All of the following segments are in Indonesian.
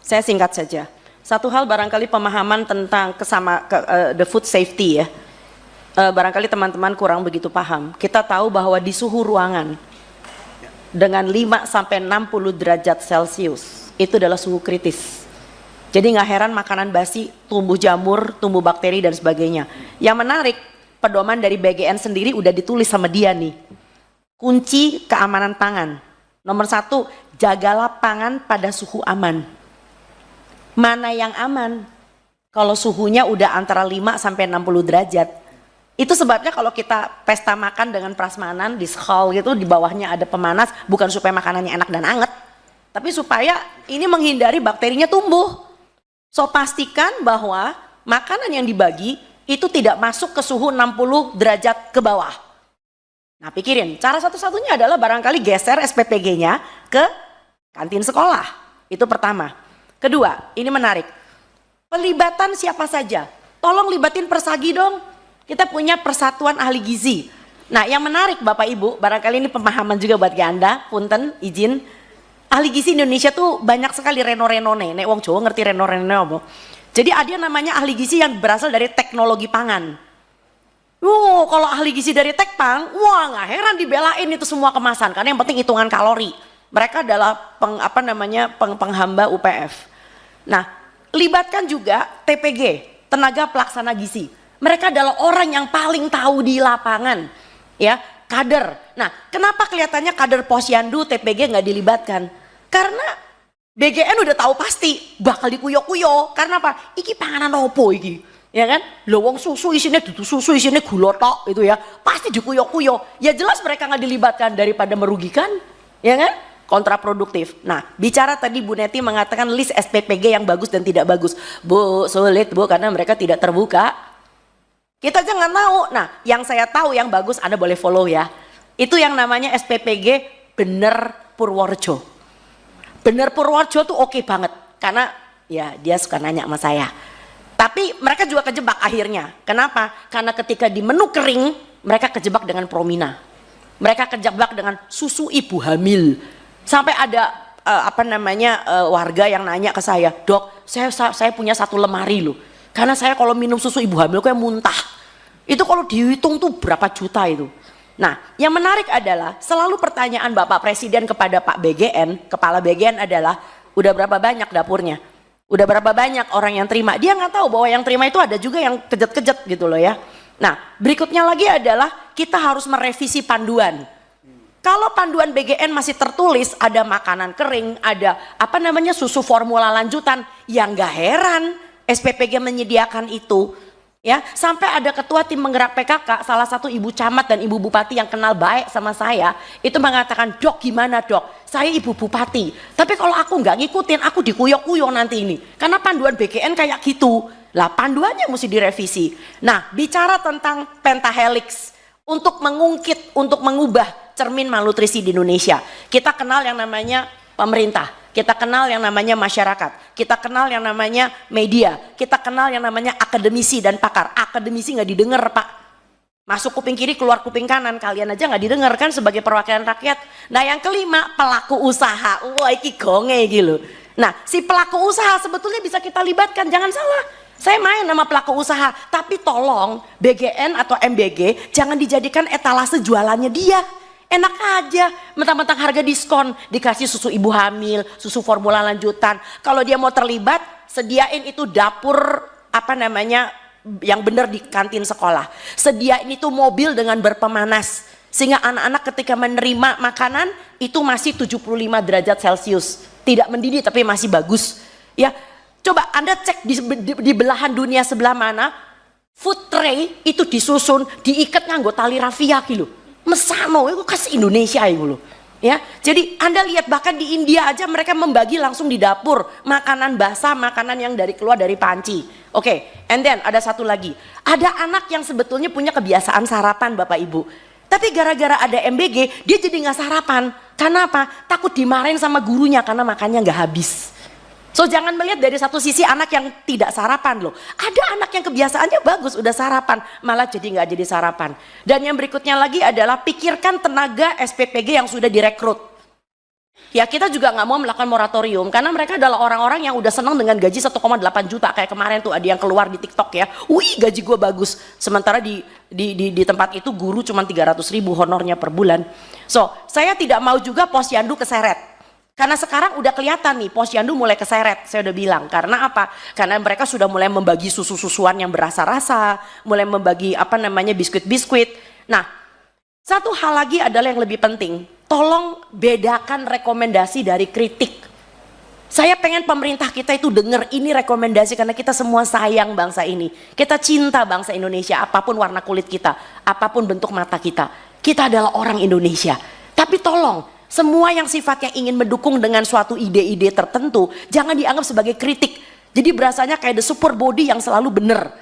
Saya singkat saja. Satu hal barangkali pemahaman tentang the food safety ya. Barangkali teman-teman kurang begitu paham. Kita tahu bahwa di suhu ruangan dengan 5 sampai 60 derajat Celcius itu adalah suhu kritis. Jadi nggak heran makanan basi tumbuh jamur, tumbuh bakteri dan sebagainya. Yang menarik, pedoman dari BGN sendiri udah ditulis sama dia nih. Kunci keamanan pangan. Nomor 1, jagalah pangan pada suhu aman. Mana yang aman? Kalau suhunya udah antara 5 sampai 60 derajat. Itu sebabnya kalau kita pesta makan dengan prasmanan di skal gitu, di bawahnya ada pemanas, bukan supaya makanannya enak dan anget, tapi supaya ini menghindari bakterinya tumbuh. So pastikan bahwa makanan yang dibagi itu tidak masuk ke suhu 60 derajat ke bawah. Nah pikirin, cara satu-satunya adalah barangkali geser SPPG-nya ke kantin sekolah. Itu pertama. Kedua, ini menarik. Pelibatan siapa saja. Tolong libatin Persagi dong. Kita punya Persatuan Ahli Gizi. Nah yang menarik Bapak Ibu, barangkali ini pemahaman juga buat Anda, punten, izin. Ahli Gizi Indonesia tuh banyak sekali reno-renone. Nek wong Jawa ngerti reno-renone apa? Jadi ada namanya ahli gizi yang berasal dari teknologi pangan. Kalau ahli gizi dari Tekpang, wah nggak heran dibelain itu semua kemasan. Karena yang penting hitungan kalori. Mereka adalah penghamba UPF. Nah, libatkan juga TPG, tenaga pelaksana gizi. Mereka adalah orang yang paling tahu di lapangan, ya, kader. Nah, kenapa kelihatannya kader Posyandu TPG nggak dilibatkan? Karena BGN udah tahu pasti bakal dikuyok-kuyok. Karena apa? Iki panganan opo iki, ya kan? Lowong susu isinya dudu susu isinya gula tok itu ya, pasti dikuyok-kuyok. Ya jelas mereka nggak dilibatkan daripada merugikan, ya kan? Kontraproduktif. Nah, bicara tadi Bu Neti mengatakan list SPPG yang bagus dan tidak bagus. Bu, sulit Bu karena mereka tidak terbuka. Kita jangan tahu. Nah, yang saya tahu yang bagus Anda boleh follow ya. Itu yang namanya SPPG Bener Purworejo. Bener Purworejo tuh oke banget karena ya dia suka nanya sama saya. Tapi mereka juga kejebak akhirnya. Kenapa? Karena ketika di menu kering mereka kejebak dengan Promina. Mereka kejebak dengan susu ibu hamil. Sampai ada warga yang nanya ke saya, "Dok, saya punya 1 lemari loh. Karena saya kalau minum susu ibu hamil kayak muntah." Itu kalau dihitung tuh berapa juta itu. Nah, yang menarik adalah selalu pertanyaan Bapak Presiden kepada Pak BGN, Kepala BGN adalah, udah berapa banyak dapurnya? Udah berapa banyak orang yang terima? Dia nggak tahu bahwa yang terima itu ada juga yang kejet-kejet gitu loh ya. Nah, berikutnya lagi adalah kita harus merevisi panduan. Kalau panduan BGN masih tertulis ada makanan kering, ada susu formula lanjutan, yang nggak heran SPPG menyediakan itu. Ya, sampai ada ketua tim menggerak PKK, salah satu ibu camat dan ibu bupati yang kenal baik sama saya, itu mengatakan, "Dok gimana dok? Saya ibu bupati, tapi kalau aku nggak ngikutin, aku dikuyok-kuyok nanti ini." Karena panduan BGN kayak gitu. Lah panduannya mesti direvisi. Nah, bicara tentang pentahelix, untuk mengungkit, untuk mengubah cermin malnutrisi di Indonesia. Kita kenal yang namanya pemerintah, kita kenal yang namanya masyarakat, kita kenal yang namanya media, kita kenal yang namanya akademisi dan pakar. Akademisi nggak didengar Pak, masuk kuping kiri keluar kuping kanan, kalian aja nggak didengar kan sebagai perwakilan rakyat. Nah yang kelima, pelaku usaha. Wah iki gonge gitu. Nah si pelaku usaha sebetulnya bisa kita libatkan, jangan salah. Saya main sama pelaku usaha, tapi tolong BGN atau MBG jangan dijadikan etalase jualannya dia. Enak aja, mentang-mentang harga diskon, dikasih susu ibu hamil, susu formula lanjutan. Kalau dia mau terlibat, sediain itu dapur yang benar di kantin sekolah. Sediain itu mobil dengan berpemanas, sehingga anak-anak ketika menerima makanan itu masih 75 derajat Celcius. Tidak mendidih tapi masih bagus. Ya, coba Anda cek di belahan dunia sebelah mana, food tray itu disusun, diikat nganggo tali rafia gitu. Mesano itu khas Indonesia itu loh. Ya, jadi Anda lihat bahkan di India aja mereka membagi langsung di dapur makanan basah, makanan yang keluar dari panci. Oke, and then ada satu lagi. Ada anak yang sebetulnya punya kebiasaan sarapan Bapak Ibu. Tapi gara-gara ada MBG dia jadi nggak sarapan. Karena apa? Takut dimarahin sama gurunya karena makannya nggak habis. So jangan melihat dari satu sisi anak yang tidak sarapan loh. Ada anak yang kebiasaannya bagus udah sarapan, malah jadi nggak jadi sarapan. Dan yang berikutnya lagi adalah pikirkan tenaga SPPG yang sudah direkrut. Ya kita juga nggak mau melakukan moratorium karena mereka adalah orang-orang yang udah senang dengan gaji 1,8 juta kayak kemarin tuh ada yang keluar di TikTok ya, wih gaji gue bagus, sementara di tempat itu guru cuma 300.000 honornya per bulan. So saya tidak mau juga posyandu keseret karena sekarang udah kelihatan nih posyandu mulai keseret, saya udah bilang karena apa? Karena mereka sudah mulai membagi susu-susuan yang berasa-rasa, mulai membagi apa namanya biskuit-biskuit. Nah satu hal lagi adalah yang lebih penting. Tolong bedakan rekomendasi dari kritik. Saya pengen pemerintah kita itu dengar ini rekomendasi karena kita semua sayang bangsa ini. Kita cinta bangsa Indonesia apapun warna kulit kita, apapun bentuk mata kita. Kita adalah orang Indonesia. Tapi tolong semua yang sifatnya ingin mendukung dengan suatu ide-ide tertentu jangan dianggap sebagai kritik. Jadi berasanya kayak the super body yang selalu benar.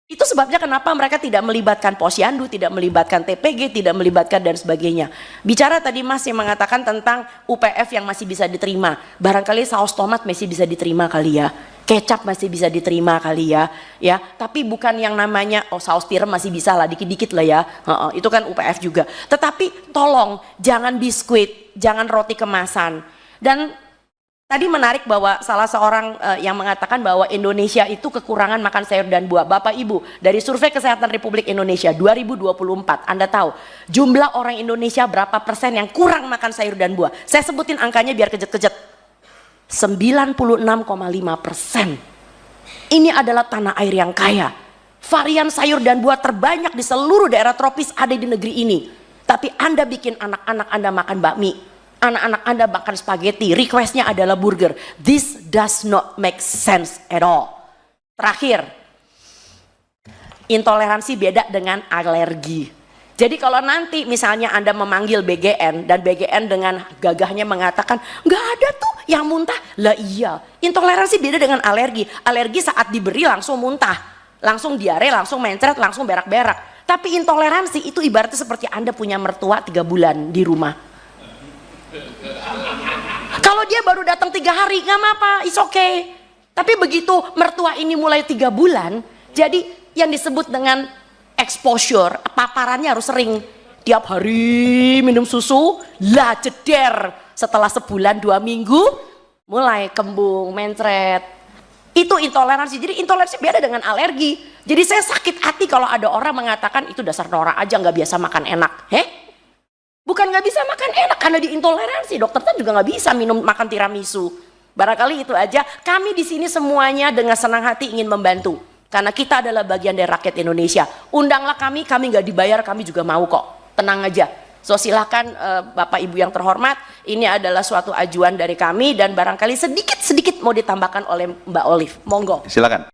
Itu sebabnya kenapa mereka tidak melibatkan posyandu, tidak melibatkan TPG, tidak melibatkan dan sebagainya. Bicara tadi Mas yang mengatakan tentang UPF yang masih bisa diterima. Barangkali saus tomat masih bisa diterima kali ya. Kecap masih bisa diterima kali ya. Ya, tapi bukan yang namanya saus tiram masih bisa lah, dikit-dikit lah ya. Itu kan UPF juga. Tetapi tolong jangan biskuit, jangan roti kemasan. Dan tadi menarik bahwa salah seorang yang mengatakan bahwa Indonesia itu kekurangan makan sayur dan buah. Bapak Ibu, dari Survei Kesehatan Republik Indonesia 2024, Anda tahu jumlah orang Indonesia berapa persen yang kurang makan sayur dan buah? Saya sebutin angkanya biar kejet-kejet. 96,5%. Ini adalah tanah air yang kaya. Varian sayur dan buah terbanyak di seluruh daerah tropis ada di negeri ini. Tapi Anda bikin anak-anak Anda makan bakmi, anak-anak Anda makan spaghetti, requestnya adalah burger. This does not make sense at all. Terakhir, intoleransi beda dengan alergi. Jadi kalau nanti misalnya Anda memanggil BGN dan BGN dengan gagahnya mengatakan nggak ada tuh yang muntah, lah iya. Intoleransi beda dengan alergi. Alergi saat diberi langsung muntah, langsung diare, langsung mencret, langsung berak-berak. Tapi intoleransi itu ibaratnya seperti Anda punya mertua 3 bulan di rumah. Kalau dia baru datang 3 hari nggak apa-apa, it's okay. Tapi begitu mertua ini mulai 3 bulan, jadi yang disebut dengan exposure, paparannya harus sering. Tiap hari minum susu, lah jeder. Setelah sebulan 2 minggu, mulai kembung, mencret. Itu intoleransi. Jadi intoleransi beda dengan alergi. Jadi saya sakit hati kalau ada orang mengatakan itu dasar norak aja nggak biasa makan enak. Bukan nggak bisa makan enak karena diintoleransi. Dokter kan juga nggak bisa makan tiramisu. Barangkali itu aja. Kami di sini semuanya dengan senang hati ingin membantu. Karena kita adalah bagian dari rakyat Indonesia. Undanglah kami nggak dibayar, kami juga mau kok. Tenang aja. So silahkan Bapak Ibu yang terhormat, ini adalah suatu ajuan dari kami dan barangkali sedikit-sedikit mau ditambahkan oleh Mbak Olive. Monggo. Silakan.